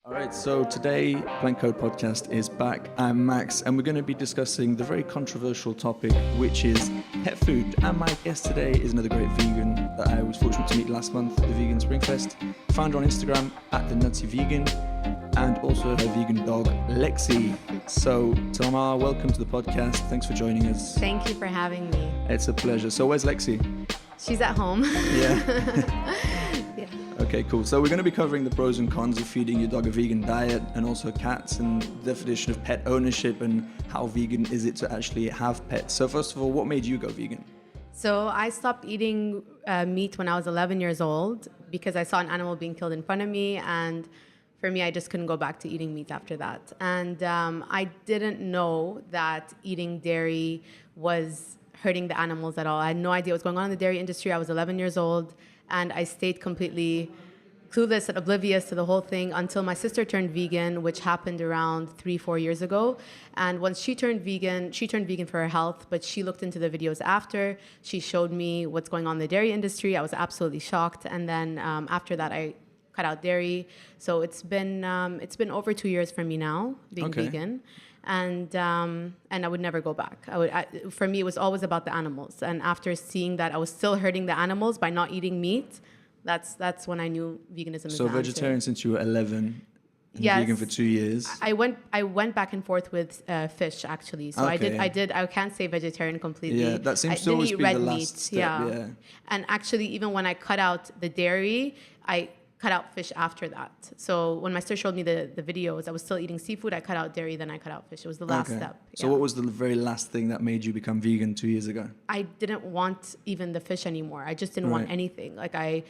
All right, so today Blank Code Podcast is back. I'm Max, and we're going to be discussing the very controversial topic, which is pet food. And my guest today is another great vegan that I was fortunate to meet last month at the Vegan Springfest. Found her on Instagram at the Nutty Vegan, and also her vegan dog Lexi. So Tamar, welcome to the podcast. Thanks for joining us. Thank you for having me. It's a pleasure. So where's Lexi? She's at home. Yeah. Yeah. Okay, cool. So we're going to be covering the pros and cons of feeding your dog a vegan diet, and also cats, and the definition of pet ownership, and how vegan is it to actually have pets. So first of all, what made you go vegan? So I stopped eating meat when I was 11 years old because I saw an animal being killed in front of me, and for me, I just couldn't go back to eating meat after that. And I didn't know that eating dairy was hurting the animals at all. I had no idea what was going on in the dairy industry. I was 11 years old, and I stayed completely clueless and oblivious to the whole thing until my sister turned vegan, which happened around 3-4 years ago. And once she turned vegan for her health, but she looked into the videos after. She showed me what's going on in the dairy industry. I was absolutely shocked. And then after that, I cut out dairy. So it's been over 2 years for me now being vegan. And I would never go back. For me, it was always about the animals. And after seeing that I was still hurting the animals by not eating meat, that's when I knew veganism is So the vegetarian answer. since you were 11, and Yes. vegan for 2 years. I went back and forth with fish actually. So Okay. I can't say vegetarian completely. Yeah, that seems I to didn't always eat be red the last meat. step, yeah. And actually, even when I cut out the dairy, I cut out fish after that. So when my sister showed me the videos, I was still eating seafood. I cut out dairy, then I cut out fish. It was the last step. So what was the very last thing that made you become vegan 2 years ago? I didn't want even the fish anymore. I just didn't want Right. anything. Like I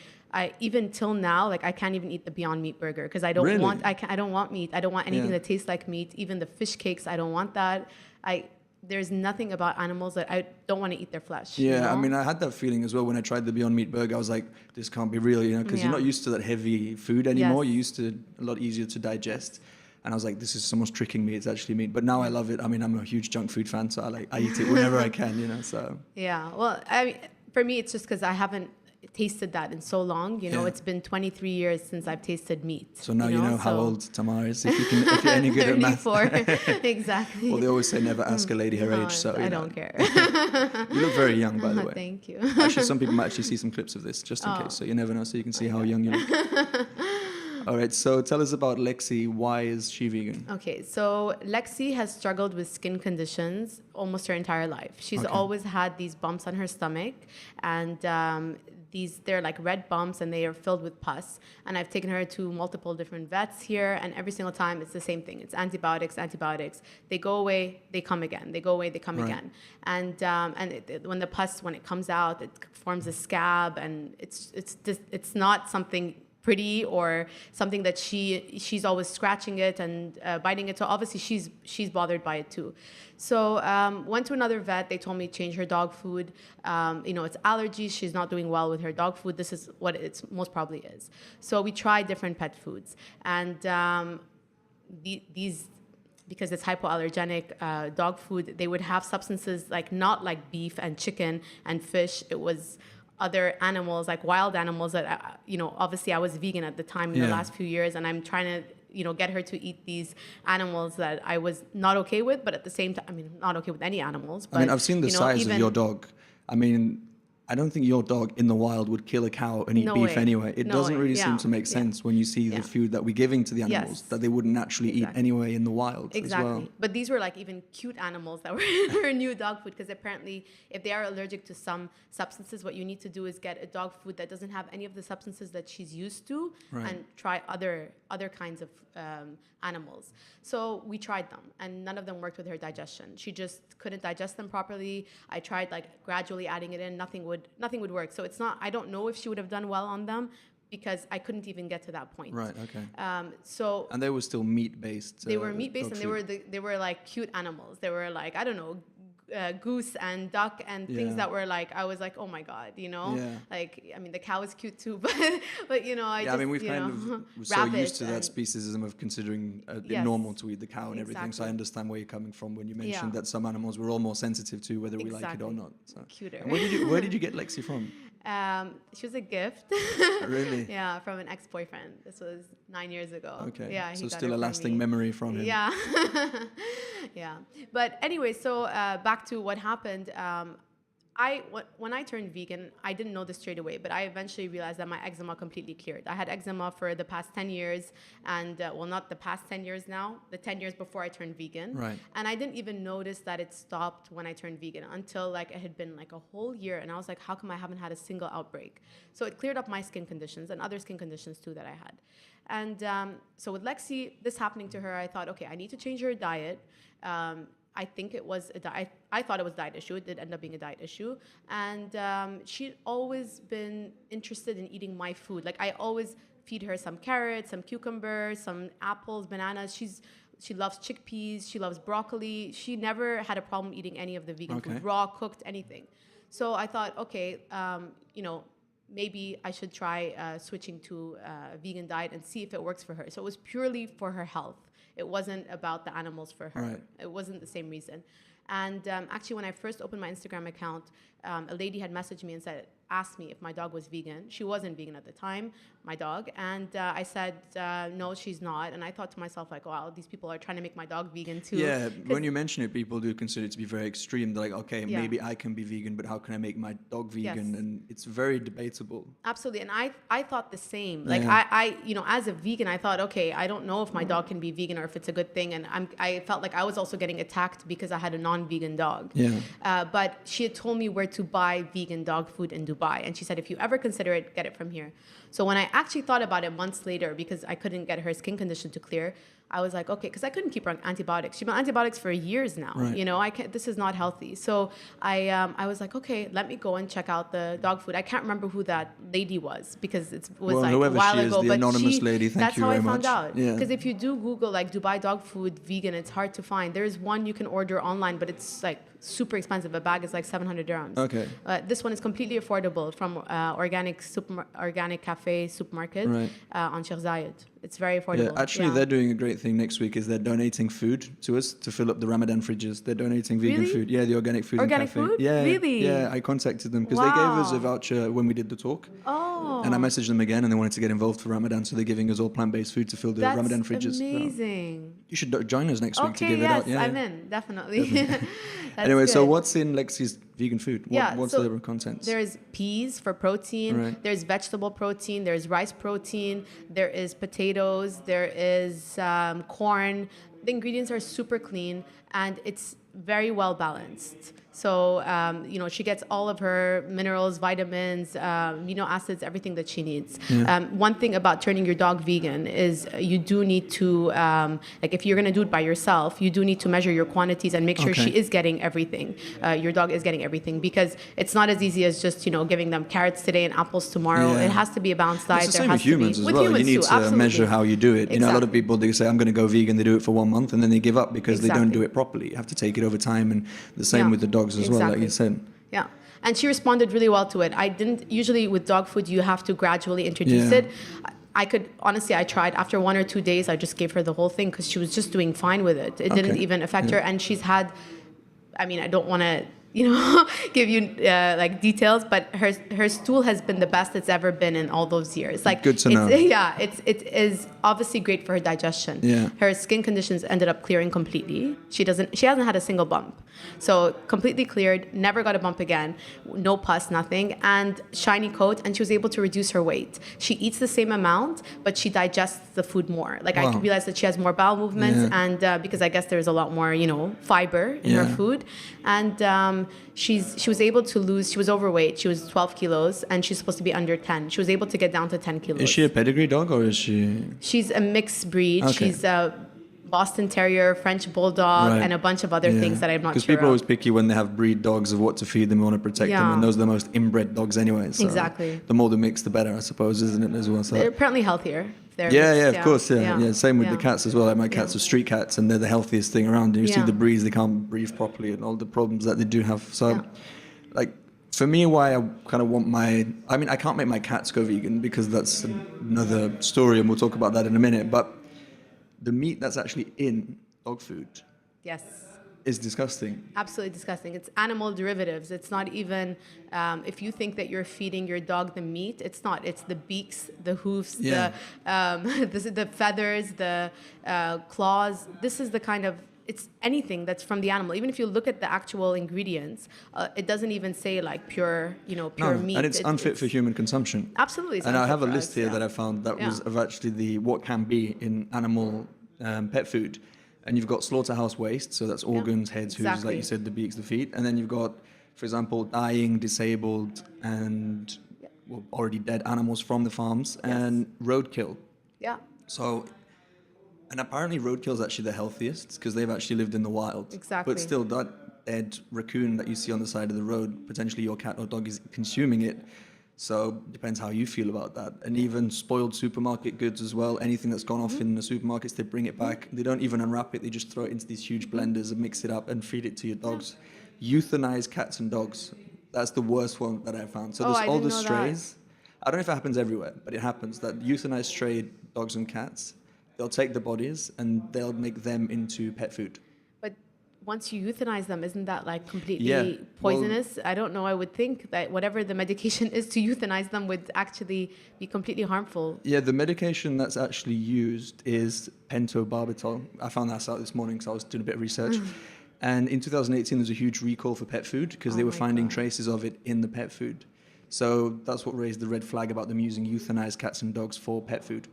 even till now, like I can't even eat the Beyond Meat burger because I don't Really? I don't want meat. I don't want anything Yeah. that tastes like meat. Even the fish cakes, I don't want that. There's nothing about animals that I don't want to eat their flesh. Yeah, you know? I mean, I had that feeling as well when I tried the Beyond Meat burger. I was like, this can't be real, you know, because you're Yeah. not used to that heavy food anymore. Yes. You're used to a lot easier to digest. And I was like, this is someone's tricking me. It's actually meat. But now I love it. I mean, I'm a huge junk food fan, so I eat it whenever I can, you know, so. Yeah. Well, I mean, for me, it's just because I haven't tasted that in so long. You know, Yeah. it's been 23 years since I've tasted meat. So now you know how old Tamar is, if you're any good at math. 34. Exactly. Well, they always say never ask a lady her No, age, so I you know. don't care. You look very young, by the way. Thank you. Actually, some people might actually see some clips of this, just in case, so you never know, so you can see how young you look. All right, so tell us about Lexi. Why is she vegan? Okay, so Lexi has struggled with skin conditions almost her entire life. She's always had these bumps on her stomach, and they're like red bumps, and they are filled with pus. And I've taken her to multiple different vets here, and every single time it's the same thing. It's antibiotics. They go away, they come again. They go away, they come again. And when the pus, when it comes out, it forms a scab, and it's not something pretty or something that she's always scratching it and biting it. So obviously she's bothered by it too. So went to another vet. They told me change her dog food. It's allergies. She's not doing well with her dog food. This is what it's most probably is. So we tried different pet foods, and these, because it's hypoallergenic dog food, they would have substances not like beef and chicken and fish. It was other animals, like wild animals that, obviously I was vegan at the time in the last few years, and I'm trying to, get her to eat these animals that I was not okay with, but at the same time, not okay with any animals. But, I've seen the size of your dog. I don't think your dog in the wild would kill a cow and eat beef anyway. It doesn't really seem to make sense when you see the food that we're giving to the animals that they wouldn't naturally eat anyway in the wild as well. But these were even cute animals that were in her new dog food, because apparently if they are allergic to some substances, what you need to do is get a dog food that doesn't have any of the substances that she's used to, and try other kinds of animals. So we tried them, and none of them worked with her digestion. She just couldn't digest them properly. I tried gradually adding it in. Nothing would work. So it's not, I don't know if she would have done well on them, because I couldn't even get to that point. Right. Okay. And they were still meat based. They were meat based, and they were like cute animals. They were like, I don't know, goose and duck and things that were I was like, oh my god, the cow is cute too, but we've kind of we're so used to that speciesism of considering it normal to eat the cow and everything. So I understand where you're coming from when you mentioned that some animals we're all more sensitive to, whether we like it or not. So. Cuter. And where did you get Lexi from? She was a gift. Really? Yeah, from an ex-boyfriend. This was 9 years ago. Okay. Yeah, he So got still her a from lasting me. memory from him. Yeah. Yeah. But anyway, so back to what happened. When I turned vegan, I didn't know this straight away, but I eventually realized that my eczema completely cleared. I had eczema for the past 10 years, and well, not the past 10 years now, the 10 years before I turned vegan. Right. And I didn't even notice that it stopped when I turned vegan until like it had been like a whole year, and I was like, how come I haven't had a single outbreak? So it cleared up my skin conditions and other skin conditions too that I had. And so with Lexi, this happening to her, I thought, okay, I need to change her diet. I think it was I thought it was a diet issue. It did end up being a diet issue. And she'd always been interested in eating my food. Like I always feed her some carrots, some cucumbers, some apples, bananas. She loves chickpeas. She loves broccoli. She never had a problem eating any of the vegan food, raw, cooked, anything. So I thought, okay, maybe I should try switching to a vegan diet and see if it works for her. So it was purely for her health. It wasn't about the animals for her. Right. It wasn't the same reason. And actually, when I first opened my Instagram account, a lady had messaged me and asked me if my dog was vegan. She wasn't vegan at the time, my dog. And I said, no, she's not. And I thought to myself, like, wow, these people are trying to make my dog vegan too. Yeah, when you mention it, people do consider it to be very extreme. They're like, okay, Yeah. maybe I can be vegan, but how can I make my dog vegan? Yes. And it's very debatable. Absolutely. And I thought the same. Like Yeah. I as a vegan, I thought, okay, I don't know if my dog can be vegan or if it's a good thing. And I felt like I was also getting attacked because I had a non-vegan dog. Yeah. But she had told me where to buy vegan dog food in Dubai. And she said, if you ever consider it, get it from here. So when I actually thought about it months later, because I couldn't get her skin condition to clear, I was like, okay, because I couldn't keep her on antibiotics. She's been on antibiotics for years now. Right. You know, I can't. This is not healthy. So I was like, okay, let me go and check out the dog food. I can't remember who that lady was because it was like a whoever while she is, ago. the But anonymous lady, thank that's you how very I found much. out. Yeah. Because if you do Google like Dubai dog food vegan, it's hard to find. There's one you can order online, but it's like super expensive. A bag is like 700 dirhams. Okay. This one is completely affordable from organic cafe supermarket Right. on Sheikh Zayed. It's very affordable. Yeah, actually, they're doing a great thing next week. Is they're donating food to us to fill up the Ramadan fridges. They're donating vegan Really? food. Yeah, the organic food. Organic and cafe. food? Yeah, Really? Yeah, I contacted them because they gave us a Wow. voucher when we did the talk. Oh. And I messaged them again, and they wanted to get involved for Ramadan, so they're giving us all plant-based food to fill the That's Ramadan fridges. So amazing. you should join us next week to Okay, give it out. yes, Yeah. I'm in, definitely. That's Anyway, so good. what's in Lexi's vegan food? What's so the contents? There's peas for protein. Right. There's vegetable protein. There's rice protein. There is potatoes. There is corn. The ingredients are super clean and it's very well balanced. So, she gets all of her minerals, vitamins, amino acids, everything that she needs. One thing about turning your dog vegan is you do need to, if you're going to do it by yourself, you do need to measure your quantities and make sure Okay. she is getting everything. Your dog is getting everything because it's not as easy as just, giving them carrots today and apples tomorrow. Yeah. It has to be a balanced diet. It's the There same with has to be- humans as with well. humans You need too, to absolutely. measure how you do it. You know, a lot of Exactly. people, they say, I'm going to go vegan. They do it for 1 month and then they give up because they don't Exactly. do it properly. You have to take it over time. And the same Yeah. with the dogs as well, like you said. Yeah. And she responded really well to it. I didn't, usually with dog food, you have to gradually introduce Yeah. it. I tried after 1 or 2 days, I just gave her the whole thing because she was just doing fine with it. It didn't Okay. even affect her. And she's had, I don't want to, give you details, but her stool has been the best it's ever been in all those years. Like Good to know. Yeah, it is obviously great for her digestion. Yeah. Her skin conditions ended up clearing completely. She hasn't had a single bump. So completely cleared, never got a bump again, no pus, nothing, and shiny coat, and she was able to reduce her weight. She eats the same amount, but she digests the food more. Like I Wow. realized that she has more bowel movements, Yeah. and because I guess there's a lot more, fiber in her Yeah. food, and she was able to lose. She was overweight. She was 12 kilos, and she's supposed to be under 10. She was able to get down to 10 kilos. Is she a pedigree dog or is she? She's a mixed breed. Okay. She's a Boston Terrier, French Bulldog, Right. and a bunch of other things that I'm not sure Because people of. always picky when they have breed dogs of what to feed them, want to protect them, Yeah. and those are the most inbred dogs anyway. So Exactly. The more the mix, the better, I suppose, isn't it, as well? So They're apparently healthier. They're yeah, mixed, of course, yeah. Same with the yeah. cats as well. Like my cats are street cats, and they're the healthiest thing around. You see Yeah. the breeds; they can't breathe properly, and all the problems that they do have. So, Yeah. like for me, why I kind of want I can't make my cats go vegan because that's another story, and we'll talk about that in a minute. But the meat that's actually in dog food Yes. is disgusting. Absolutely disgusting. It's animal derivatives. It's not even, if you think that you're feeding your dog the meat, it's not. It's the beaks, the hoofs, the feathers, the claws. This is the kind of, it's anything that's from the animal. Even if you look at the actual ingredients, it doesn't even say like pure, pure meat. And it's unfit for human consumption. Absolutely. And I have a list here that I found that was of actually what can be in animal pet food. And you've got slaughterhouse waste, so that's organs, heads, hooves, like you said, the beaks, the feet. And then you've got, for example, dying, disabled, and already dead animals from the farms, and roadkill. Yeah. So, and apparently roadkill is actually the healthiest because they've actually lived in the wild. Exactly. But still, that dead raccoon that you see on the side of the road, potentially your cat or dog is consuming it. So depends how you feel about that. And even spoiled supermarket goods as well. Anything that's gone off in the supermarkets, they bring it back. They don't even unwrap it. They just throw it into these huge blenders and mix it up and feed it to your dogs. Euthanize cats and dogs. That's the worst one that I found. So there's all the strays. I don't know if it happens everywhere, but it happens that euthanize stray dogs and cats, they'll take the bodies and they'll make them into pet food. Once you euthanize them, isn't that like completely poisonous? I don't know. I would think that whatever the medication is to euthanize them would actually be completely harmful. Yeah, the medication that's actually used is pentobarbital. I found that out this morning because I was doing a bit of research. And in 2018, there was a huge recall for pet food because they were finding traces of it in the pet food. So that's what raised the red flag about them using euthanized cats and dogs for pet food.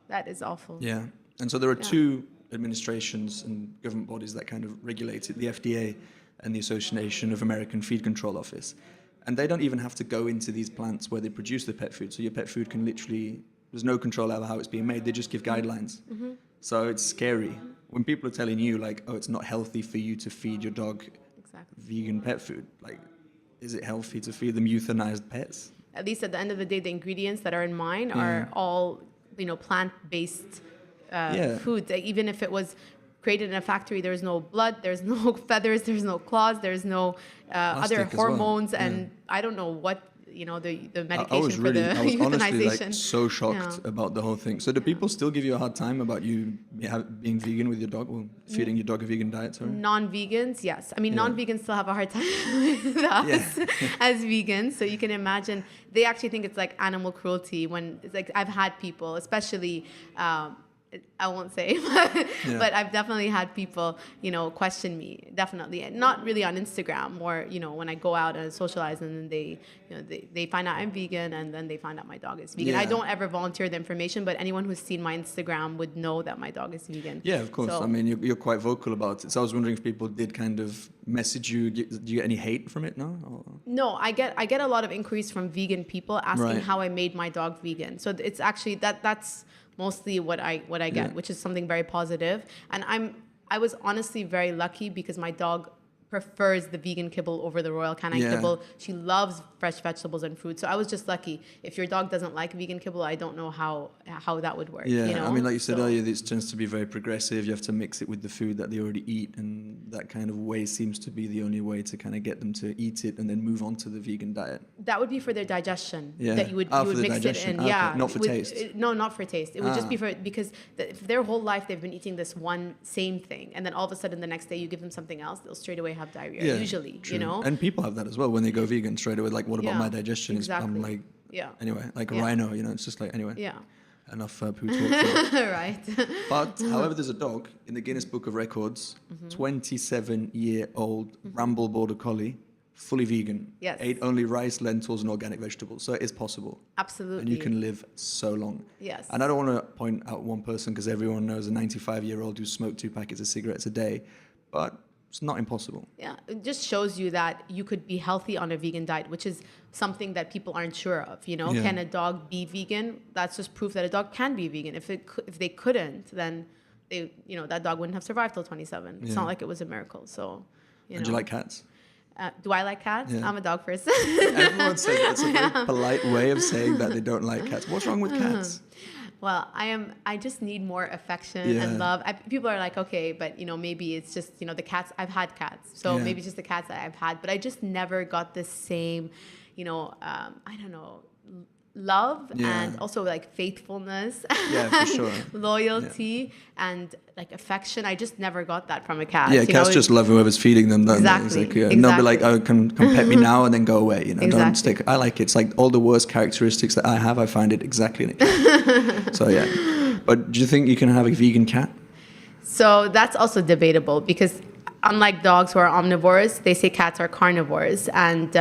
That is awful. Yeah. And so there are two administrations and government bodies that kind of regulate it, the FDA and the Association of American Feed Control Office. And they don't even have to go into these plants where they produce the pet food. So your pet food can literally, there's no control over how it's being made. They just give guidelines. So it's scary. When people are telling you like, oh, it's not healthy for you to feed your dog vegan pet food, like, is it healthy to feed them euthanized pets? At least at the end of the day, the ingredients that are in mine are all, plant-based food. Even if it was created in a factory, there's no blood, there's no feathers, there's no claws, there's no other hormones, and I don't know what the medication for the I was honestly euthanization. So shocked about the whole thing. So do people still give you a hard time about you being vegan with your dog, or feeding your dog a vegan diet? Sorry? Non-vegans, yes. I mean, non-vegans still have a hard time with us as vegans. So you can imagine they actually think it's like animal cruelty when it's like I've had people, especially. I won't say, but I've definitely had people, question me. Definitely, not really on Instagram, more, when I go out and socialize, and then they find out I'm vegan, and then they find out my dog is vegan. I don't ever volunteer the information, but anyone who's seen my Instagram would know that my dog is vegan. Yeah, of course. So, I mean, you're quite vocal about it. So I was wondering if people did kind of message you. Do you get any hate from it? No. Or? No, I get a lot of inquiries from vegan people asking how I made my dog vegan. So it's actually that's mostly what I get, which is something very positive. And I was honestly very lucky because my dog prefers the vegan kibble over the royal canine kibble. She loves fresh vegetables and fruit. So I was just lucky. If your dog doesn't like vegan kibble, I don't know how that would work. Yeah, I mean, like you said earlier, it tends to be very progressive. You have to mix it with the food that they already eat, and that kind of way seems to be the only way to kind of get them to eat it and then move on to the vegan diet. That would be for their digestion. Yeah. That you would mix digestion. it in. Okay. Not for taste. No, not for taste. It would just be because their whole life they've been eating this one same thing, and then all of a sudden the next day you give them something else, they'll straight away have diarrhea. Usually, true. And people have that as well when they go vegan straight away. Like, what about my digestion? Exactly. I'm like, anyway, like a rhino. It's just like anyway. Yeah. Enough poo talk. Right. But however, there's a dog in the Guinness Book of Records, 27-year-old Ramble Border Collie, fully vegan. Yes. Ate only rice, lentils, and organic vegetables. So it is possible. Absolutely. And you can live so long. Yes. And I don't want to point out one person because everyone knows a 95-year-old who smoked 2 packets of cigarettes a day, but it's not impossible. Yeah, it just shows you that you could be healthy on a vegan diet, which is something that people aren't sure of. Can a dog be vegan? That's just proof that a dog can be vegan. If they couldn't, then that dog wouldn't have survived till 27. It's not like it was a miracle. So, And do you like cats? Do I like cats? Yeah. I'm a dog person. Everyone says it's a very polite way of saying that they don't like cats. What's wrong with cats? Well, I just need more affection and love. People are like, okay, but maybe it's just the cats. I've had cats, so maybe it's just the cats that I've had. But I just never got the same, I don't know, love Yeah. and also like faithfulness, Yeah, for sure. loyalty and like affection. I just never got that from a cat. Yeah, you cats know? just love whoever's feeding them. Don't Exactly, they? It's like, They'll be like, exactly. oh, come pet me now and then go away. You know, don't Exactly. stick. I like it. It's like all the worst characteristics that I have, I find it exactly in a cat. So yeah. But do you think you can have a vegan cat? So that's also debatable because unlike dogs who are omnivores, they say cats are carnivores, and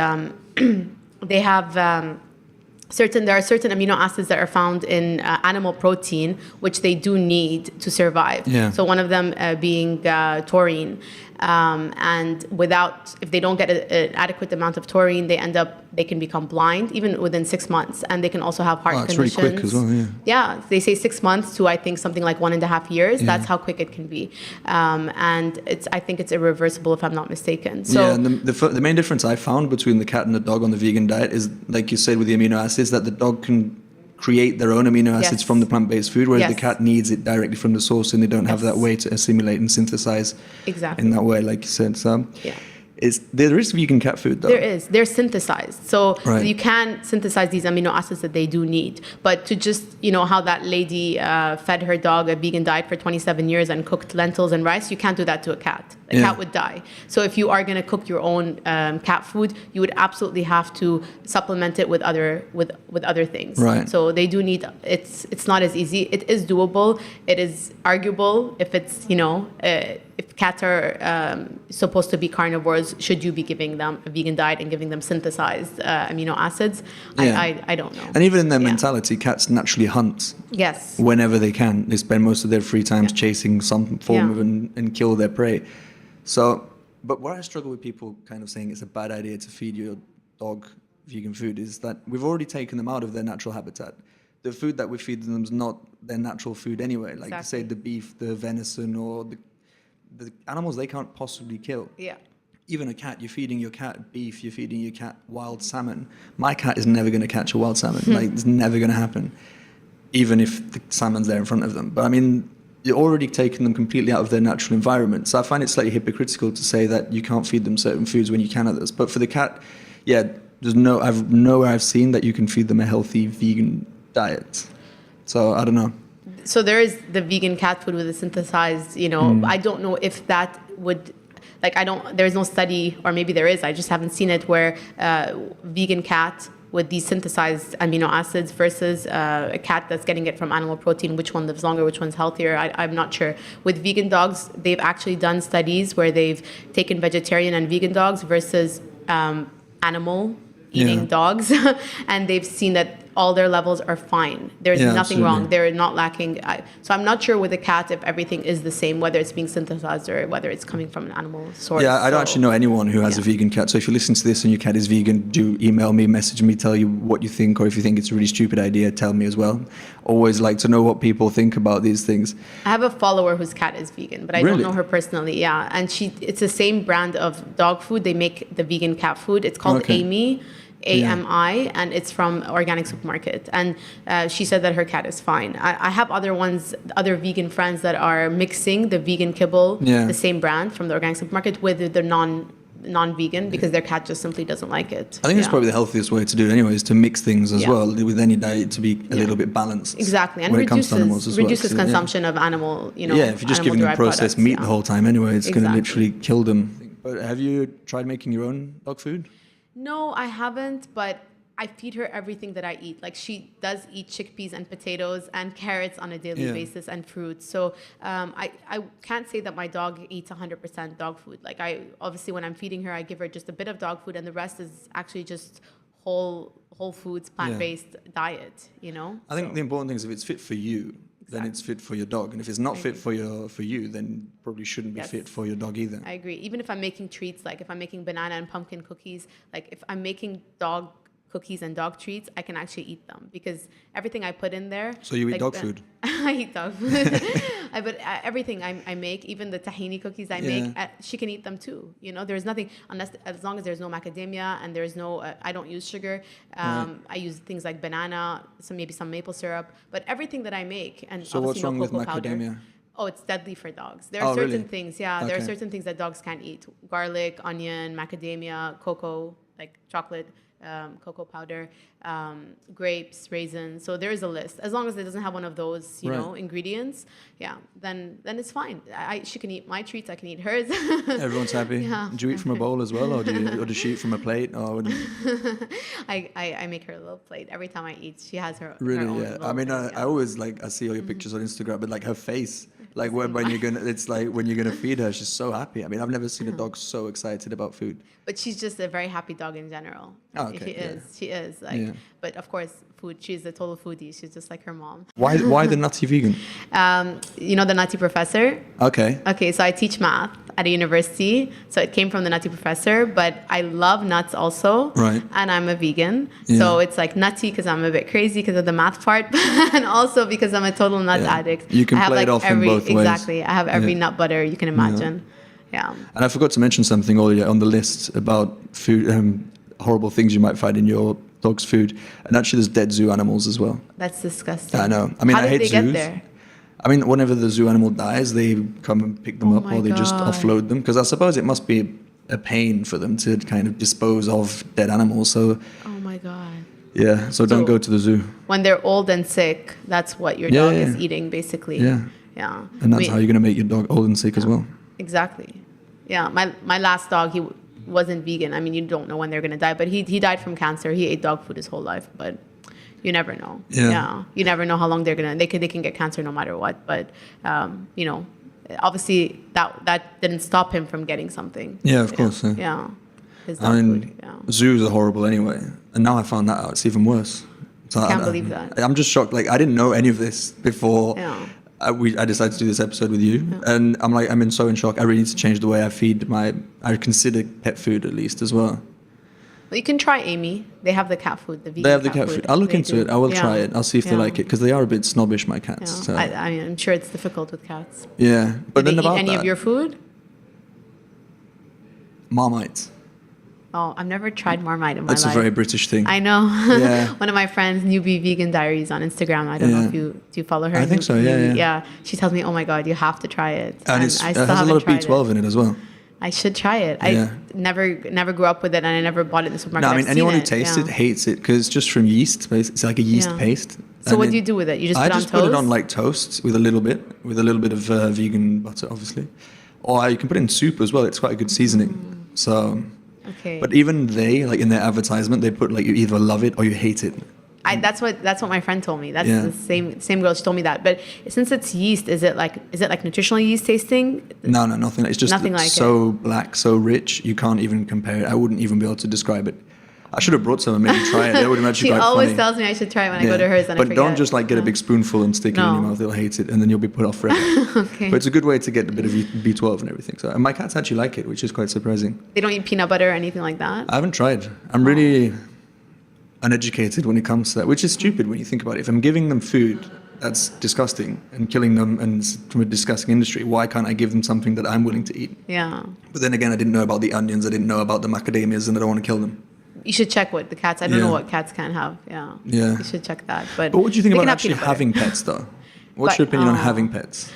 they have there are certain amino acids that are found in animal protein which they do need to survive. Yeah. So one of them being taurine. And if they don't get an adequate amount of taurine, they can become blind even within 6 months, and they can also have heart It's conditions. really quick as well. Yeah. Yeah, they say 6 months to I think something like 1.5 years. Yeah. That's how quick it can be, and I think it's irreversible if I'm not mistaken. So yeah, and the main difference I found between the cat and the dog on the vegan diet is, like you said, with the amino acids, that the dog can create their own amino acids Yes. from the plant-based food, whereas the Yes. cat needs it directly from the source, and they don't have Yes. that way to assimilate and synthesize Exactly. in that way, like you said. So Yeah. there is vegan cat food, though. They're synthesized. So Right. you can synthesize these amino acids that they do need. But to just, how that lady fed her dog a vegan diet for 27 years and cooked lentils and rice, you can't do that to a cat. A Yeah. cat would die. So if you are going to cook your own cat food, you would absolutely have to supplement it with other things. Right. So they do need, it's not as easy. It is doable. It is arguable if it's, if cats are supposed to be carnivores, should you be giving them a vegan diet and giving them synthesized amino acids? Yeah. I don't know. And even in their Yeah. mentality, cats naturally hunt Yes. whenever they can. They spend most of their free times Yeah. chasing some form Yeah. of and kill their prey. So, but where I struggle with people kind of saying it's a bad idea to feed your dog vegan food is that we've already taken them out of their natural habitat. The food that we feed them is not their natural food anyway. Like Exactly. say the beef, the venison, or the animals they can't possibly kill. Yeah. Even a cat, you're feeding your cat beef, you're feeding your cat wild salmon. My cat is never going to catch a wild salmon. Like, it's never going to happen, even if the salmon's there in front of them. But I mean, you're already taking them completely out of their natural environment. So I find it slightly hypocritical to say that you can't feed them certain foods when you can others. But for the cat, yeah, nowhere I've seen that you can feed them a healthy vegan diet. So I don't know. So there is the vegan cat food with the synthesized, I don't know if that would, there's no study, or maybe there is, I just haven't seen it, where vegan cat with these synthesized amino acids versus a cat that's getting it from animal protein, which one lives longer, which one's healthier, I'm not sure. With vegan dogs, they've actually done studies where they've taken vegetarian and vegan dogs versus animal eating dogs, and they've seen that all their levels are fine. There's nothing absolutely. wrong. They're not lacking. So I'm not sure with a cat if everything is the same, whether it's being synthesized or whether it's coming from an animal source. Yeah, I don't actually know anyone who has a vegan cat. So if you listen to this and your cat is vegan, do email me, message me, tell you what you think, or if you think it's a really stupid idea, tell me as well. Always like to know what people think about these things. I have a follower whose cat is vegan, but I Really? don't know her personally. Yeah, and it's the same brand of dog food. They make the vegan cat food. It's called Okay. Amy. AMI, and it's from organic supermarket, and she said that her cat is fine. I have other vegan friends that are mixing the vegan kibble, the same brand from the organic supermarket, with the non-vegan because their cat just simply doesn't like it. I think it's probably the healthiest way to do it anyway, is to mix things as well with any diet to be a little bit balanced. Exactly, and when it comes to animals as reduces well. consumption of animal, Yeah, if you're just giving them processed meat the whole time anyway, it's going to literally kill them. But have you tried making your own dog food? No, I haven't, but I feed her everything that I eat. Like, she does eat chickpeas and potatoes and carrots on a daily basis, and fruits. So I can't say that my dog eats 100% dog food. Like, obviously when I'm feeding her, I give her just a bit of dog food, and the rest is actually just whole foods, plant-based diet, I think the important thing is if it's fit for you, then it's fit for your dog. And if it's not fit for you, then probably shouldn't be fit for your dog either. I agree. Even if I'm making treats, like if I'm making banana and pumpkin cookies, like if I'm making dog cookies and dog treats, I can actually eat them because everything I put in there. So you eat dog food? I eat dog food. But everything I make, even the tahini cookies I make, she can eat them too. There's nothing, as long as there's no macadamia and there's no, I don't use sugar. I use things like banana, maybe some maple syrup, but everything that I make, and so what's wrong with macadamia? Powder. Oh, it's deadly for dogs. There are certain really? things, there are certain things that dogs can't eat. Garlic, onion, macadamia, cocoa, like chocolate, cocoa powder, grapes, raisins. So there is a list. As long as it doesn't have one of those, you know, ingredients, then it's fine. She can eat my treats. I can eat hers. Everyone's happy. Yeah. Do you eat from a bowl as well, or does she eat from a plate? Or I make her a little plate every time I eat. She has her really, her own yeah. little I mean, thing, I always I see all your pictures on Instagram, but her face, when you're gonna feed her, she's so happy. I mean, I've never seen a dog so excited about food. But she's just a very happy dog in general. Oh, okay, She is. But of course, food. She's a total foodie. She's just like her mom. Why the nutty vegan? You know the Nutty Professor? Okay. Okay, so I teach math at a university. So it came from the Nutty Professor, but I love nuts also. Right. And I'm a vegan. Yeah. So it's like nutty because I'm a bit crazy because of the math part, and also because I'm a total nut addict. You can play it off in both ways. Exactly. I have every nut butter you can imagine. Yeah. And I forgot to mention something earlier on the list about food, horrible things you might find in your dog's food. And actually, there's dead zoo animals as well. That's disgusting. I know. I mean, I hate zoos. How did they get there? I mean, whenever the zoo animal dies, they come and pick them up, or they just offload them. Because I suppose it must be a pain for them to kind of dispose of dead animals. So. Oh my God. Yeah. So don't go to the zoo. When they're old and sick, that's what your dog is eating, basically. Yeah. Yeah. And that's how you're going to make your dog old and sick as well. Exactly. Yeah. My last dog, he wasn't vegan. I mean, you don't know when they're going to die, but he died from cancer. He ate dog food his whole life, but you never know. Yeah. You never know how long they can get cancer no matter what. But, you know, obviously that didn't stop him from getting something. Yeah, of course. Yeah. His I mean, food, zoos are horrible anyway. And now I found that out. It's even worse. So I can't believe that. I'm just shocked. I didn't know any of this before. Yeah. I decided to do this episode with you, and I'm so in shock. I really need to change the way I feed I consider pet food at least as well. Well, you can try Amy. They have the cat food, the vegan They have the cat food. I'll look into it. I will try it. I'll see if they like it, because they are a bit snobbish, my cats. Yeah. So. I mean, I'm sure it's difficult with cats. Yeah, but Do then they about eat any that, of your food? Marmite. Oh, I've never tried Marmite in my life. That's a very British thing. I know. Yeah. One of my friends, Newbie Vegan Diaries on Instagram. I don't know if do you follow her? I think so. Yeah. Yeah. She tells me, "Oh my God, you have to try it." And it has a lot of B12 in it as well. I should try it. I never grew up with it, and I never bought it in the supermarket. No, I mean, anyone who tastes it yeah. hates it because it's just from yeast. It's like a yeast paste. So what do you do with it? You just put it on toast? I just put it on like toast with a little bit of vegan butter, obviously. Or you can put it in soup as well. It's quite a good seasoning. So. Okay. But even they, like in their advertisement, they put like you either love it or you hate it. That's what my friend told me. That's the same girl. She told me that. But since it's yeast, is it like nutritional yeast tasting? No, nothing. It's just nothing like so black, so rich. You can't even compare it. I wouldn't even be able to describe it. I should have brought some and maybe try it. That would have actually quite funny. She always funny. tells me I should try it when I go to hers, and but I forget. don't just like get a big spoonful and stick it in your mouth. They'll hate it, and then you'll be put off forever. Okay. But it's a good way to get a bit of B12 and everything. So, and my cats actually like it, which is quite surprising. They don't eat peanut butter or anything like that? I haven't tried. I'm really uneducated when it comes to that, which is stupid when you think about it. If I'm giving them food that's disgusting and killing them and from a disgusting industry, why can't I give them something that I'm willing to eat? Yeah. But then again, I didn't know about the onions. I didn't know about the macadamias, and I don't want to kill them. You should check what the cats. I don't know what cats can have. Yeah. Yeah. You should check that. But what do you think about actually having pets, though? What's your opinion on having pets?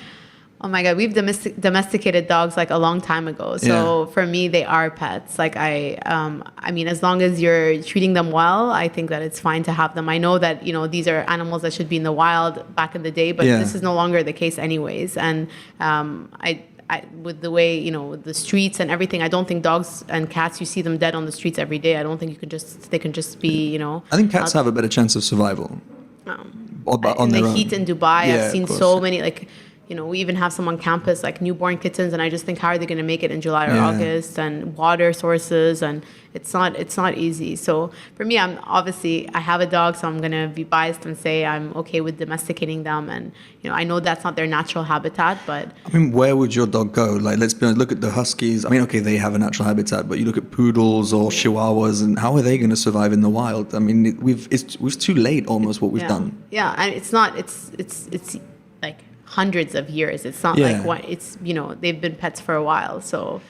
Oh my God, we've domesticated dogs like a long time ago. So for me, they are pets. Like I mean, as long as you're treating them well, I think that it's fine to have them. I know that, you know, these are animals that should be in the wild back in the day, but this is no longer the case anyways. And I, with the way, you know, with the streets and everything, I don't think dogs and cats, you see them dead on the streets every day. I don't think they can just be, you know. I think cats have a better chance of survival. In the heat in Dubai, I've seen so many, like, you know, we even have some on campus, like newborn kittens, and I just think, how are they going to make it in July or August? And water sources, and it's not easy. So for me, I have a dog, so I'm going to be biased and say I'm okay with domesticating them. And, you know, I know that's not their natural habitat, but... I mean, where would your dog go? Like, let's be honest, look at the huskies. I mean, okay, they have a natural habitat, but you look at poodles or chihuahuas, and how are they going to survive in the wild? I mean, it's too late almost what we've done. Yeah, and it's like hundreds of years. It's not like what it's, they've been pets for a while. So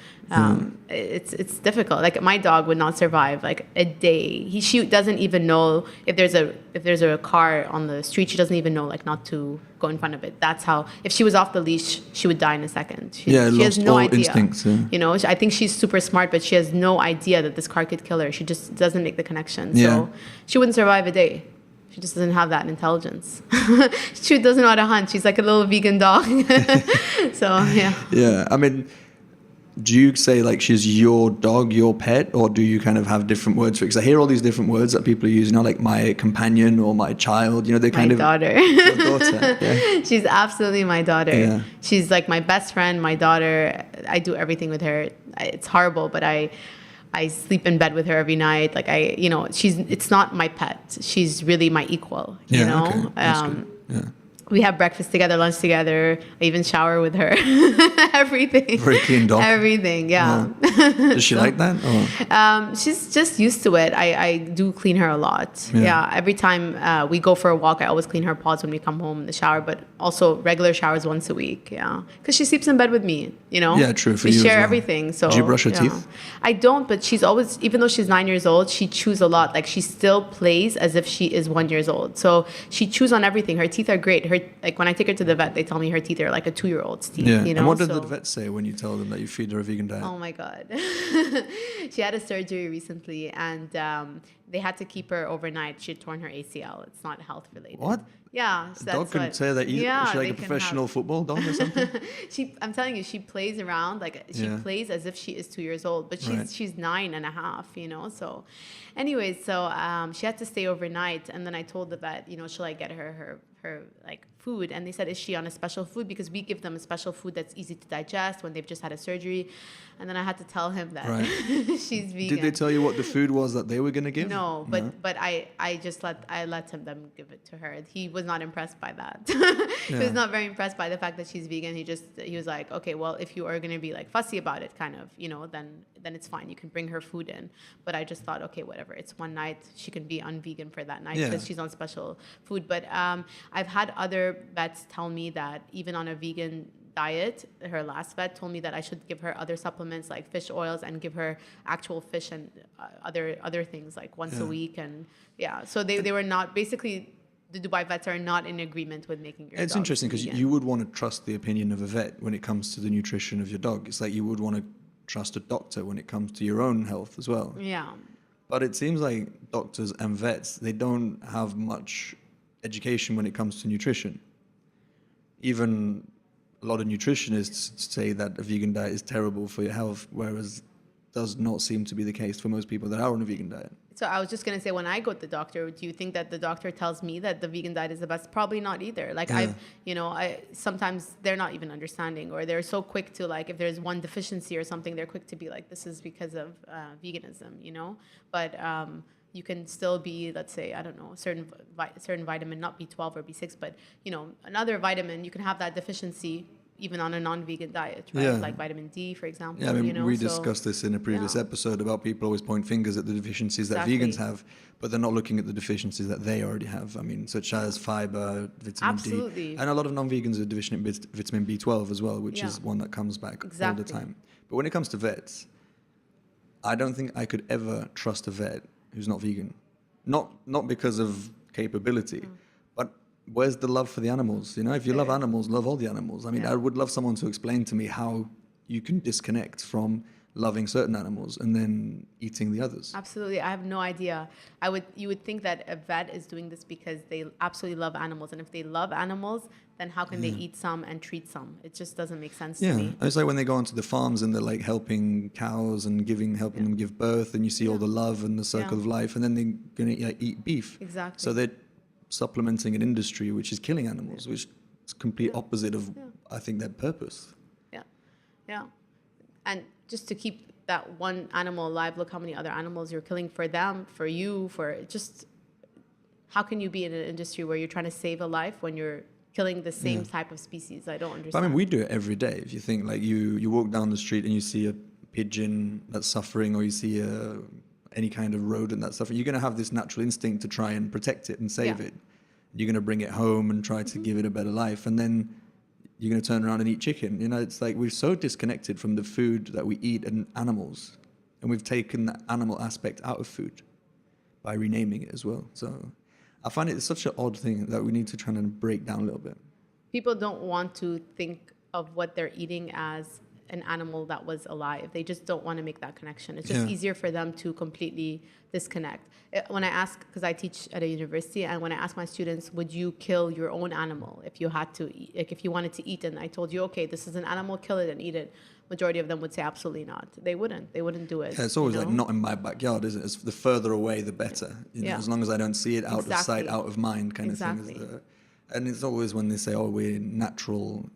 it's difficult. Like my dog would not survive like a day. She doesn't even know if there's a car on the street. She doesn't even know like not to go in front of it. That's how, if she was off the leash, she would die in a second. She has no idea. Instincts, I think she's super smart, but she has no idea that this car could kill her. She just doesn't make the connection. So she wouldn't survive a day. She just doesn't have that intelligence. She doesn't know how to hunt. She's like a little vegan dog. So, yeah. Yeah. I mean, do you say like she's your dog, your pet, or do you kind of have different words for it? Because I hear all these different words that people use, like my companion or my child, they kind of... My daughter. Your daughter, yeah. She's absolutely my daughter. Yeah. She's like my best friend, my daughter. I do everything with her. It's horrible, but I sleep in bed with her every night. Like it's not my pet. She's really my equal, Okay. That's good. Yeah. We have breakfast together, lunch together. I even shower with her. Everything. Very clean dog. Everything, yeah. Does she like that? Or? She's just used to it. I do clean her a lot. Yeah. Every time we go for a walk, I always clean her paws when we come home in the shower, but also regular showers once a week. Yeah. Because she sleeps in bed with me, Yeah, true. For we you share as well. everything. So, do you brush her teeth? I don't, but she's always, even though she's 9 years old, she chews a lot. Like she still plays as if she is 1 year old. So she chews on everything. Her teeth are great. Like when I take her to the vet, they tell me her teeth are like a 2-year-old's teeth. Yeah. And what did the vet say when you tell them that you feed her a vegan diet? Oh my God. She had a surgery recently and they had to keep her overnight. She had torn her ACL. It's not health related. What? Yeah. So a dog couldn't say that either. Yeah, is she like a professional football dog or something? I'm telling you, she plays around. Like she plays as if she is 2 years old, but she's 9.5, So anyways, she had to stay overnight. And then I told the vet, shall I get her like food? And they said, is she on a special food? Because we give them a special food that's easy to digest when they've just had a surgery. And then I had to tell him that she's vegan. Did they tell you what the food was that they were going to give? No, but I just let them give it to her. He was not impressed by that. He was not very impressed by the fact that she's vegan. He was like, okay, well, if you are going to be like fussy about it, kind of, then it's fine. You can bring her food in. But I just thought, okay, whatever. It's one night. She can be on vegan for that night because she's on special food. But I've had other vets tell me that even on a vegan diet, her last vet told me that I should give her other supplements like fish oils and give her actual fish and other things like once a week. And so they were not, basically the Dubai vets are not in agreement with making your It's dog interesting because you would want to trust the opinion of a vet when it comes to the nutrition of your dog. It's like you would want to trust a doctor when it comes to your own health as well. Yeah. But it seems like doctors and vets, they don't have much education when it comes to nutrition. Even a lot of nutritionists say that a vegan diet is terrible for your health, whereas does not seem to be the case for most people that are on a vegan diet. So I was just going to say, when I go to the doctor, do you think that the doctor tells me that the vegan diet is the best? Probably not either. Like sometimes they're not even understanding, or they're so quick to like, if there's one deficiency or something, they're quick to be like, this is because of veganism, But you can still be, let's say, I don't know, certain vitamin, not B12 or B6, but another vitamin, you can have that deficiency even on a non-vegan diet, right? Like vitamin D, for example. Yeah, I mean, we discussed this in a previous episode about people always point fingers at the deficiencies that vegans have, but they're not looking at the deficiencies that they already have. I mean, such as fiber, vitamin D. And a lot of non-vegans are deficient in vitamin B12 as well, which is one that comes back all the time. But when it comes to vets, I don't think I could ever trust a vet who's not vegan. Not because of capability, but where's the love for the animals? If you love animals, love all the animals. I mean, I would love someone to explain to me how you can disconnect from loving certain animals and then eating the others. Absolutely. I have no idea. You would think that a vet is doing this because they absolutely love animals. And if they love animals, then how can they eat some and treat some? It just doesn't make sense to me. It's like when they go onto the farms and they're like helping cows and helping them give birth, and you see all the love and the circle of life, and then they're going to eat beef. Exactly. So they're supplementing an industry which is killing animals, which is complete opposite of, I think, their purpose. Yeah. And just to keep that one animal alive, look how many other animals you're killing for them, for you, how can you be in an industry where you're trying to save a life when you're killing the same type of species? I don't understand. But I mean, we do it every day. If you think, like, you walk down the street and you see a pigeon that's suffering, or you see any kind of rodent that's suffering, you're going to have this natural instinct to try and protect it and save it. You're going to bring it home and try to give it a better life. And then you're going to turn around and eat chicken. You know, it's like we're so disconnected from the food that we eat and animals. And we've taken the animal aspect out of food by renaming it as well. So I find it such an odd thing that we need to try and break down a little bit. People don't want to think of what they're eating as an animal that was alive. They just don't want to make that connection. It's just easier for them to completely disconnect. When I ask, because I teach at a university, and when I ask my students, would you kill your own animal if you had to eat, like if you wanted to eat it, and I told you, okay, this is an animal, kill it and eat it, majority of them would say absolutely not. They wouldn't do it. Yeah, it's always like not in my backyard, isn't it? It's the further away, the better. You know, as long as I don't see it, out of sight, out of mind kind of thing. And it's always when they say, oh, we're natural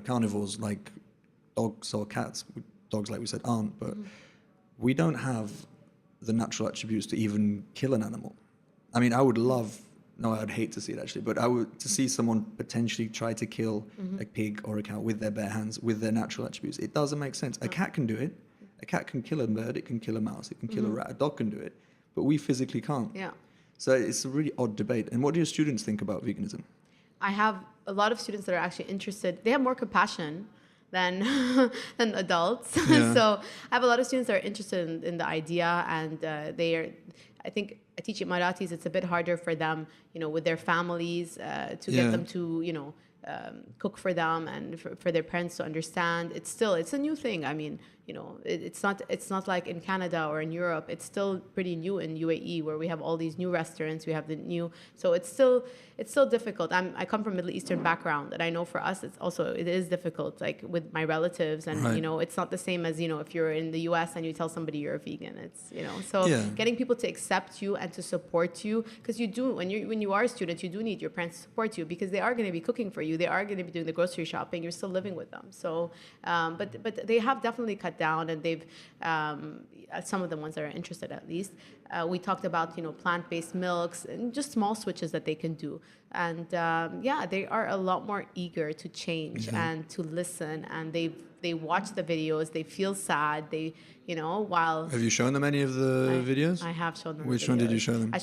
carnivores like dogs or cats. Dogs, like we said, aren't, but we don't have the natural attributes to even kill an animal. I mean, I'd hate to see it actually, but to see someone potentially try to kill a pig or a cow with their bare hands, with their natural attributes, it doesn't make sense. A cat can do it. A cat can kill a bird, it can kill a mouse, it can kill a rat, a dog can do it, but we physically can't. Yeah. So it's a really odd debate. And what do your students think about veganism? I have a lot of students that are actually interested. They have more compassion than than adults. Yeah. So I have a lot of students that are interested in the idea, and I think teaching Emiratis, it's a bit harder for them, with their families to get them to, cook for them and for their parents to understand. It's a new thing. I mean, it's not like in Canada or in Europe. It's still pretty new in UAE, where we have all these new restaurants. We have so it's still difficult. I come from Middle Eastern background, and I know for us it is difficult, like with my relatives, and it's not the same as if you're in the US and you tell somebody you're a vegan. It's getting people to accept you and to support you, because you do when you are a student, you do need your parents to support you, because they are going to be cooking for you, they are going to be doing the grocery shopping, you're still living with them. So but they have definitely cut down, and they've some of the ones that are interested, at least. We talked about plant-based milks and just small switches that they can do, and they are a lot more eager to change and to listen, and they watch the videos, they feel sad, while... Have you shown them any of the videos? I have shown them. Which one did you show them? I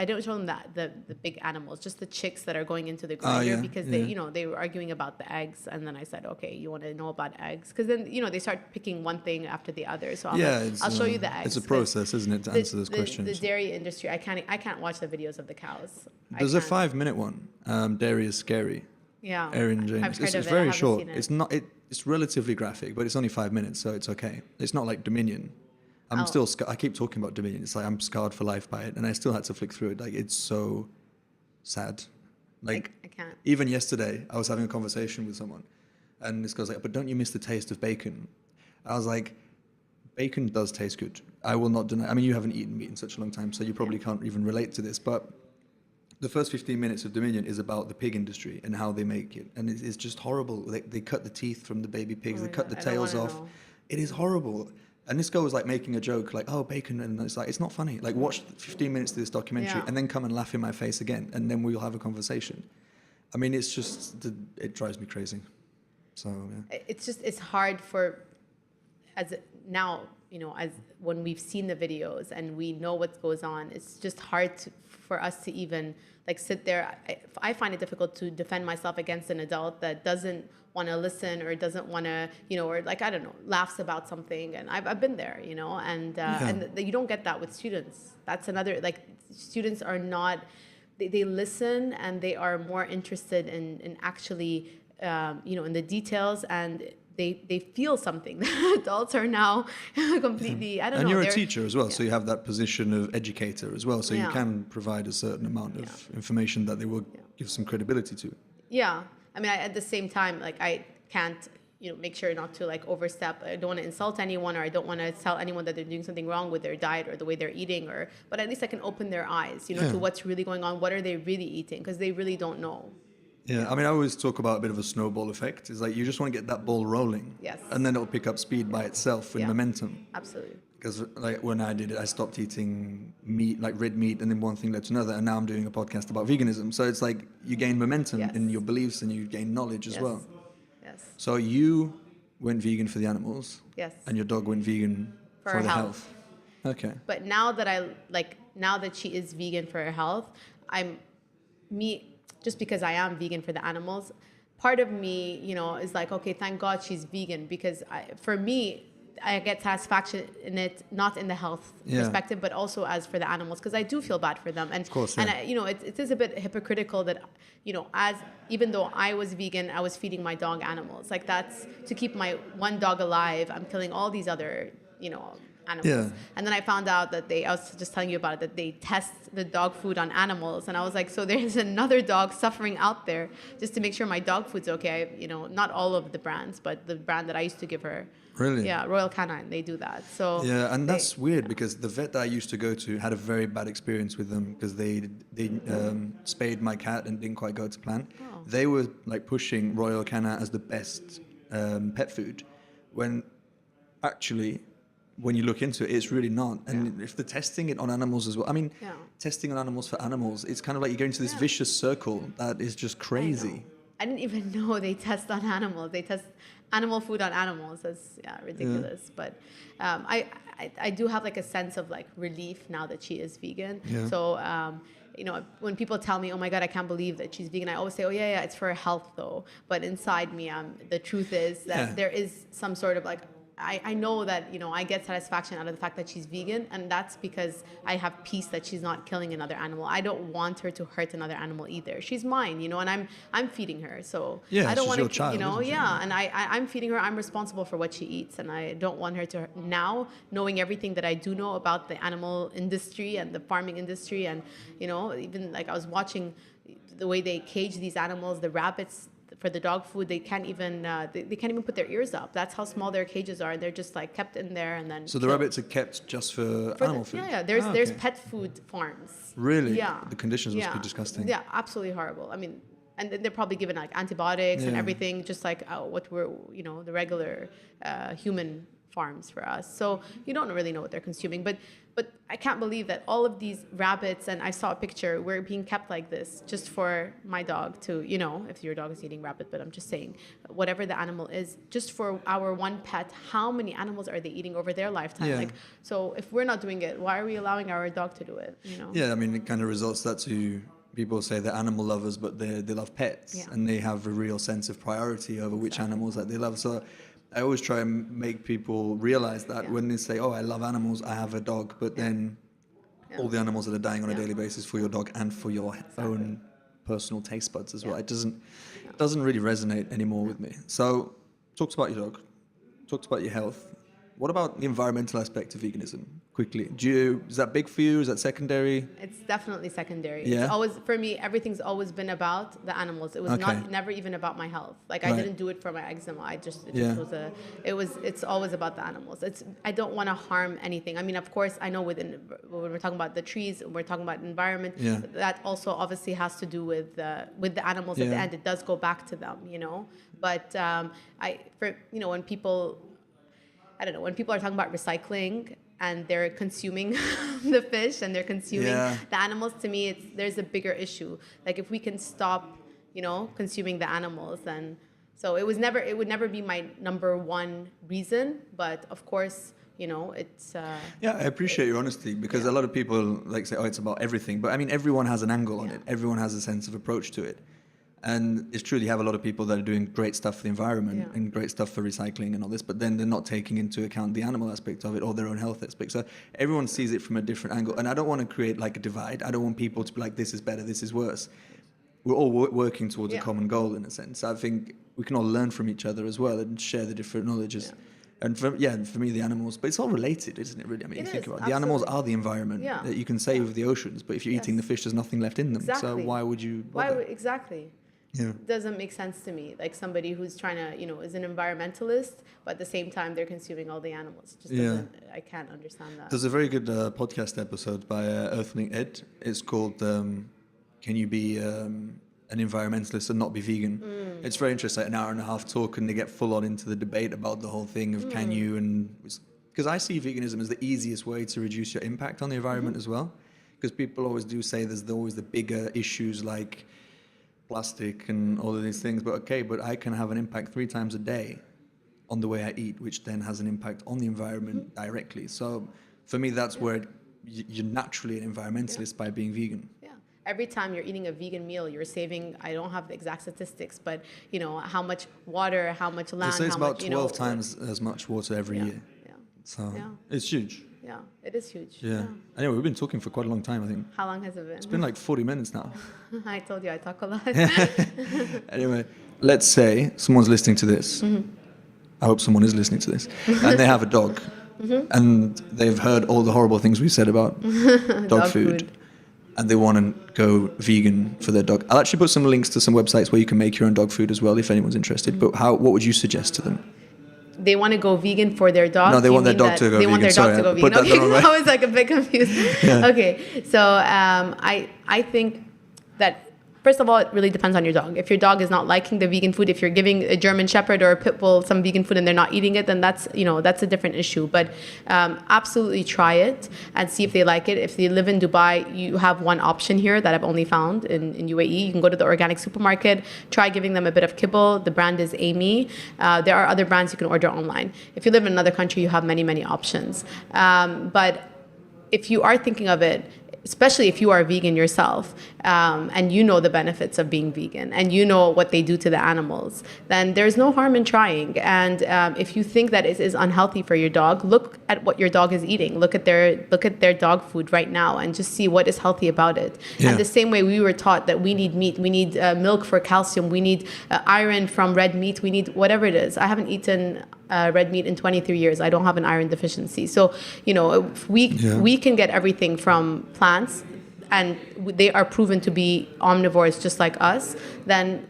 didn't show them the big animals, just the chicks that are going into the grinder, because they were arguing about the eggs, and then I said, okay, you want to know about eggs? Because then they start picking one thing after the other. So I'll show you the eggs. It's a process, isn't it, to answer those questions? The dairy industry, I can't watch the videos of the cows. There's a 5-minute one. Dairy is scary. Yeah, Erin James. I've heard it's very short. It's relatively graphic, but it's only 5 minutes, so it's okay. It's not like Dominion. I keep talking about Dominion. It's like I'm scarred for life by it, and I still had to flick through it. Like, it's so sad. Like, I can't. Even yesterday, I was having a conversation with someone, and this guy's like, "But don't you miss the taste of bacon?" I was like, "Bacon does taste good. I will not deny." I mean, you haven't eaten meat in such a long time, so you probably can't even relate to this, but the first 15 minutes of Dominion is about the pig industry and how they make it. And it's just horrible. They cut the teeth from the baby pigs. They cut the tails off. It is horrible. And this guy was like making a joke, like, oh, bacon. And it's like, it's not funny. Like, watch 15 minutes of this documentary and then come and laugh in my face again. And then we'll have a conversation. I mean, it's just, it drives me crazy. So, yeah. It's hard as when we've seen the videos and we know what goes on, it's just hard for us to even sit there. I find it difficult to defend myself against an adult that doesn't want to listen, or doesn't want to, or I don't know, laughs about something. And I've been there, and you don't get that with students. That's another, students are not, they listen, and they are more interested in actually, in the details, and they feel something. Adults are now completely, I don't know. And you're a teacher as well, so you have that position of educator as well, so you can provide a certain amount of information that they will give some credibility to. Yeah. I mean, at the same time, I can't, make sure not to overstep. I don't want to insult anyone, or I don't want to tell anyone that they're doing something wrong with their diet or the way they're eating, but at least I can open their eyes, to what's really going on. What are they really eating? Because they really don't know. Yeah, I mean, I always talk about a bit of a snowball effect. It's like you just want to get that ball rolling. Yes. And then it'll pick up speed by itself with momentum. Absolutely. Because when I did it, I stopped eating meat, like red meat, and then one thing led to another, and now I'm doing a podcast about veganism. So it's like you gain momentum in your beliefs, and you gain knowledge as well. Yes. So you went vegan for the animals. Yes. And your dog went vegan for the health. Okay. But now that now that she is vegan for her health, just because I am vegan for the animals, part of me, is like, okay, thank God she's vegan, because for me, I get satisfaction in it, not in the health perspective, but also as for the animals, because I do feel bad for them. And of course, and it is a bit hypocritical that, as even though I was vegan, I was feeding my dog animals. Like, that's to keep my one dog alive. I'm killing all these other, animals. Yeah. And then I found out that I was just telling you about it, that they test the dog food on animals. And I was like, so there's another dog suffering out there just to make sure my dog food's okay. Not all of the brands, but the brand that I used to give her. Really? Yeah, Royal Canin, they do that. So yeah, and that's weird, because the vet that I used to go to had a very bad experience with them, because they spayed my cat and didn't quite go to plan. Oh. They were like pushing Royal Canin as the best pet food, when actually, when you look into it, it's really not. And if they're testing it on animals as well, I mean, testing on animals for animals, it's kind of like you go into this vicious circle that is just crazy. I didn't even know they test on animals. They test animal food on animals. That's ridiculous. But I do have like a sense of like relief now that she is vegan. Yeah. So when people tell me, oh my God, I can't believe that she's vegan, I always say, oh yeah, it's for her health though. But inside me, the truth is that there is some sort of like, I know that, I get satisfaction out of the fact that she's vegan, and that's because I have peace that she's not killing another animal. I don't want her to hurt another animal either. She's mine, and I'm feeding her. So I don't want to, child, and I'm feeding her. I'm responsible for what she eats, and I don't want her to, now knowing everything that I do know about the animal industry and the farming industry, and even like I was watching the way they cage these animals, the rabbits. For the dog food, they can't even they can't even put their ears up. That's how small their cages are. They're just like kept in there and then. So the rabbits are kept just for animal food. Yeah. There's pet food farms. Really? Yeah. The conditions must be disgusting. Yeah, absolutely horrible. I mean, and they're probably given like antibiotics and everything, just like what we're the regular human farms for us. So you don't really know what they're consuming, but I can't believe that all of these rabbits, and I saw a picture, were being kept like this just for my dog to, if your dog is eating rabbit, but I'm just saying, whatever the animal is, just for our one pet, how many animals are they eating over their lifetime? Yeah. Like, so if we're not doing it, why are we allowing our dog to do it? Yeah, I mean, it kind of results that to people say they're animal lovers, but they love pets, and they have a real sense of priority over which animals that they love. So I always try and make people realize that when they say, oh, I love animals, I have a dog, but then all the animals that are dying on a daily basis for your dog and for your own personal taste buds as well. It doesn't really resonate anymore with me. So talked about your dog, talked about your health. What about the environmental aspect of veganism? Quickly, is that big for you? Is that secondary? It's definitely secondary. Yeah. It's always, for me, everything's always been about the animals. It was never even about my health. Like, I didn't do it for my eczema. It's always about the animals. I don't want to harm anything. I mean, of course, I know when we're talking about the trees, we're talking about environment. That also obviously has to do with the animals at the end. It does go back to them, But when people, I don't know, when people are talking about recycling and they're consuming the fish and they're consuming the animals, to me, there's a bigger issue. Like, if we can stop, consuming the animals, then, so it would never be my number one reason, but of course, it's... I appreciate your honesty, because a lot of people like say, oh, it's about everything, but I mean, everyone has an angle on it. Everyone has a sense of approach to it. And it's true, you have a lot of people that are doing great stuff for the environment and great stuff for recycling and all this, but then they're not taking into account the animal aspect of it or their own health aspect. So everyone sees it from a different angle. And I don't want to create like a divide. I don't want people to be like, this is better, this is worse. We're all working towards a common goal, in a sense. I think we can all learn from each other as well and share the different knowledges. And for me, the animals, but it's all related, isn't it, really? I mean, you think about it. The animals are the environment that you can save the oceans, but if you're eating the fish, there's nothing left in them. Exactly. So why would you bother? Exactly. Yeah. Doesn't make sense to me. Like, somebody who's trying to, is an environmentalist, but at the same time they're consuming all the animals. I can't understand that. There's a very good podcast episode by Earthling Ed. It's called "Can You Be an Environmentalist and Not Be Vegan?" It's very interesting. Like, an hour and a half talk, and they get full on into the debate about the whole thing of can you, and because I see veganism as the easiest way to reduce your impact on the environment as well. Because people always do say there's always the bigger issues like plastic and all of these things, but I can have an impact 3 times a day on the way I eat, which then has an impact on the environment directly. So for me, that's where you're naturally an environmentalist by being vegan. Yeah, every time you're eating a vegan meal, you're saving, I don't have the exact statistics, but, how much water, how much land, It's how about much, 12 times as much water every year. Yeah. So Yeah. it's huge. Yeah, it is huge. Yeah. Anyway, we've been talking for quite a long time, I think. How long has it been? It's been like 40 minutes now. I told you I talk a lot. Anyway, let's say someone's listening to this. I hope someone is listening to this. And they have a dog. And they've heard all the horrible things we said about dog food. And they want to go vegan for their dog. I'll actually put some links to some websites where you can make your own dog food as well if anyone's interested. But what would you suggest to them? They want to go vegan for their dog? No, they want their dog to go vegan. They want their dog to go vegan. Okay, I was like a bit confused. Yeah. Okay, so I think that, first of all, it really depends on your dog. If your dog is not liking the vegan food, if you're giving a German Shepherd or a Pit Bull some vegan food and they're not eating it, then that's a different issue. But absolutely try it and see if they like it. If they live in Dubai, you have one option here that I've only found in UAE. You can go to the organic supermarket, try giving them a bit of kibble. The brand is Amy. There are other brands you can order online. If you live in another country, you have many, many options. But if you are thinking of it, especially if you are vegan yourself, and you know the benefits of being vegan and you know what they do to the animals, then there's no harm in trying. And if you think that it is unhealthy for your dog, look at what your dog is eating. Look at their dog food right now and just see what is healthy about it. Yeah. And the same way we were taught that we need meat, we need milk for calcium, we need iron from red meat, we need whatever it is. I haven't eaten red meat in 23 years. I don't have an iron deficiency. So, if we can get everything from plants, and they are proven to be omnivores just like us, then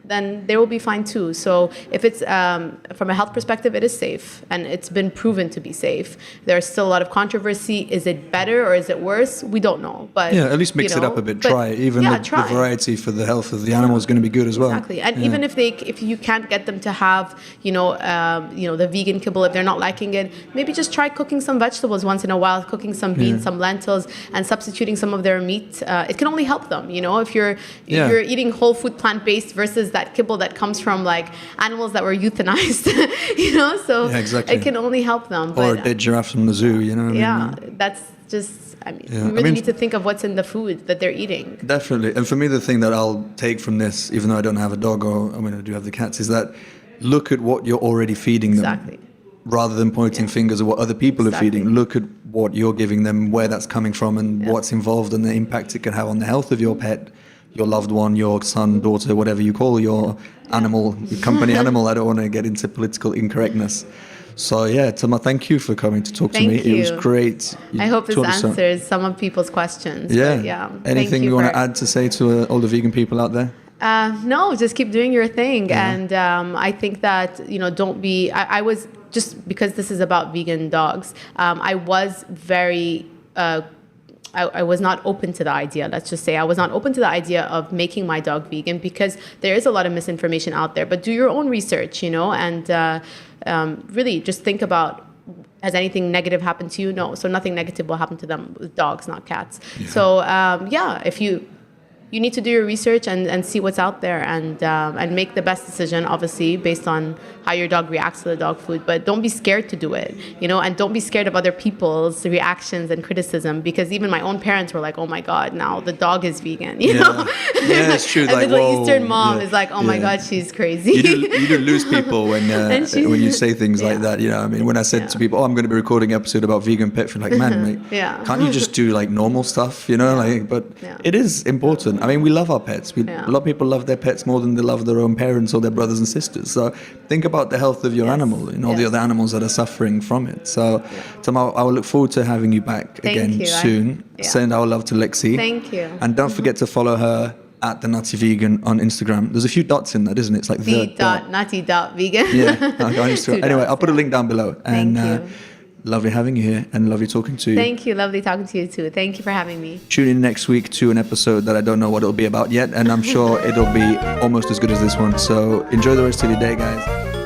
they will be fine too. So if it's from a health perspective, it is safe and it's been proven to be safe. There's still a lot of controversy. Is it better or is it worse? We don't know. But yeah, at least mix it up a bit. Try it. Even the variety for the health of the animal is going to be good as well. Exactly. And even if you can't get them to have the vegan kibble, if they're not liking it, maybe just try cooking some vegetables once in a while, cooking some beans, some lentils, and substituting some of their meat. It can only help them, if you're eating whole food plant-based versus that kibble that comes from like animals that were euthanized, so exactly. It can only help them. Or a dead giraffe from the zoo, that's just, you really need to think of what's in the food that they're eating. Definitely. And for me, the thing that I'll take from this, even though I don't have a dog I do have the cats, is that look at what you're already feeding them. Exactly. Rather than pointing fingers at what other people are feeding, look at what you're giving them, where that's coming from, and what's involved, and the impact it can have on the health of your pet, your loved one, your son, daughter, whatever you call your animal, your company animal. I don't want to get into political incorrectness. So Tamar, thank you for coming to talk to me. You. It was great. I hope this answers some of people's questions. Yeah. Anything you want to add to say to all the vegan people out there? No, just keep doing your thing. And I think that, don't be, I was, just because this is about vegan dogs, I was very, I was not open to the idea, let's just say. I was not open to the idea of making my dog vegan because there is a lot of misinformation out there. But do your own research, and really just think about, has anything negative happened to you? No. So nothing negative will happen to them with dogs, not cats. Yeah. So, if you need to do your research and see what's out there and make the best decision, obviously, based on how your dog reacts to the dog food. But don't be scared to do it, and don't be scared of other people's reactions and criticism, because even my own parents were like, oh my God, now the dog is vegan, you know? Yeah, it's true. And like, the little Eastern mom is like, oh my God, she's crazy. You do lose people when you say things like that, when I said to people, I'm going to be recording an episode about vegan pet food, like, man, mate, can't you just do like normal stuff, but it is important. I mean, we love our pets. A lot of people love their pets more than they love their own parents or their brothers and sisters. So think about the health of your animal and all the other animals that are suffering from it. So, Tamar, I will look forward to having you back again soon. Send our love to Lexi. Thank you. And don't forget to follow her at the Nutty Vegan on Instagram. There's a few dots in that, isn't it? It's like the.nutty.vegan. Yeah. Anyway, I'll put a link down below. Thank you. Lovely having you here and lovely talking to you. Thank you. Lovely talking to you too. Thank you for having me. Tune in next week to an episode that I don't know what it'll be about yet, and I'm sure it'll be almost as good as this one. So enjoy the rest of your day, guys.